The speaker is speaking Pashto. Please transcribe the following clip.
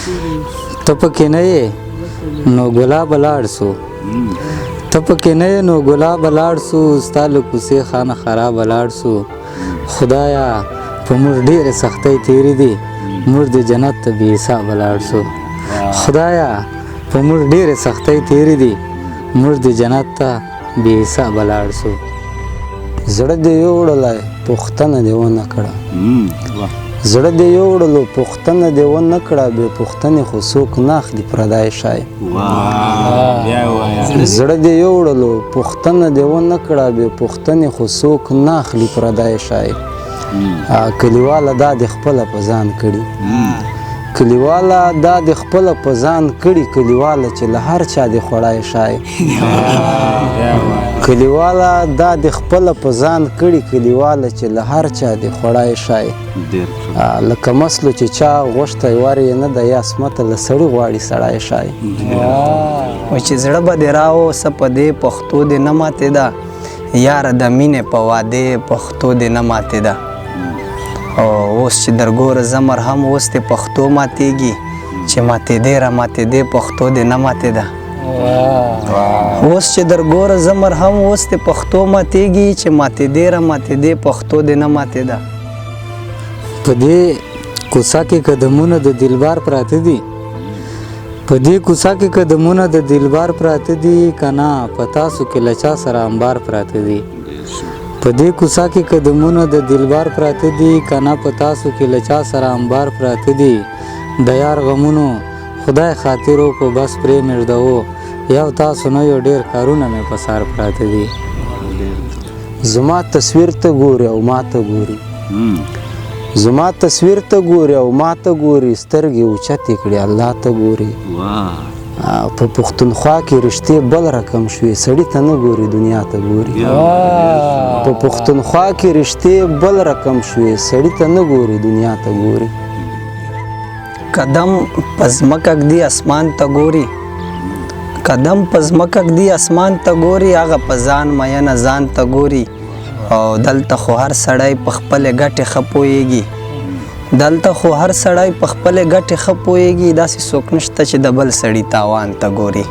ته پکې نه یې نو ګلاب لاړ سو ته پکې نه یې نو ګلاب لاړ سو ستا له کوڅې خانه خراب لاړ سو خدایا په موږ ډېرې سختۍ تېرې دي موږ د جنت ته بې حسابه لاړ سو خدایا په موږ ډېرې سختۍ تېرې دي موږ د جنت ته بې حسابه لاړ سو زړه دې یوړلی پوښتنه دې ونه کړه زړه دې یوړلو پوښتنه دې ونه کړه بې پوښتنې خو څوک نه اخلي پردی شی زړه دې یوړلو پوښتنه دې ونه کړه بې پوښتنې خو څوک نه اخلي پردی شی کلیواله دا دې خپله په ځان کړي کلیواله دا د خپله په ځان کړي کلیواله چې له هر چا دې خوړی شی کلیواله دا د خپله په ځان کړي کلیواله چې له هر چا دې خوړی شی لکه مسلو چې چا غوښتی ور یې نه ده یا سمته له سړي غواړي سړی شی وایي چې زړه به دې راوسه په دې پښتو دې نه ماتېده یاره د مینې په وادې پښتو دې نه ماتېده او اوس چې درګوره زمر هم اوس دې پښتو ماتېږي چې ماتېدې را ماتېدې پښتو دې نه ماتېده اوس چې درګوره زمر هم اوس دې پښتو ماتېږي چې ماتېدې را ماتېدې پښتو دې نه ماتېده په دې کوڅه کې قدمونه د دلبار پراته دي په دې کوڅه کې قدمونه د دلبار پراته دي که نه په تاسو کې له چا سره انبار پراته دي په دې کوڅه کې قدمونه د دلبار پراته دي که نه په تاسو کې له چا سره انبار پراته دي د یار غمونو خدای خاطرو په بس پرې مېږدوو یو تاسو نه یو ډېر کارونه مې په سر پراته دي زما تصویر ته ګوري او ما ته ګوري زما تصویر ته ګوري او ما ته ګوري سترګې اوچتې کړي الله ته ګوري په پښتونخوا کې رشتې بل رقم شوې سړي ته نه ګوري دنیا ته ګوري په پښتونخوا کې رشتې بل رقم شوې سړي ته نه ګوري دنیا ته ګوري قدم په ځمکه ږدي اسمان ته ګوري قدم په ځمکه ږدي اسمان ته ګوري هغه په ځان مینه ځان ته ګوري او دلته خو هر سړی په خپلې ګټې ښه پوهېږي دلته خو هر سړی په خپلې ګټې ښه پوهېږي داسې څوک نشته چې د بل سړي تاوان ته ګوري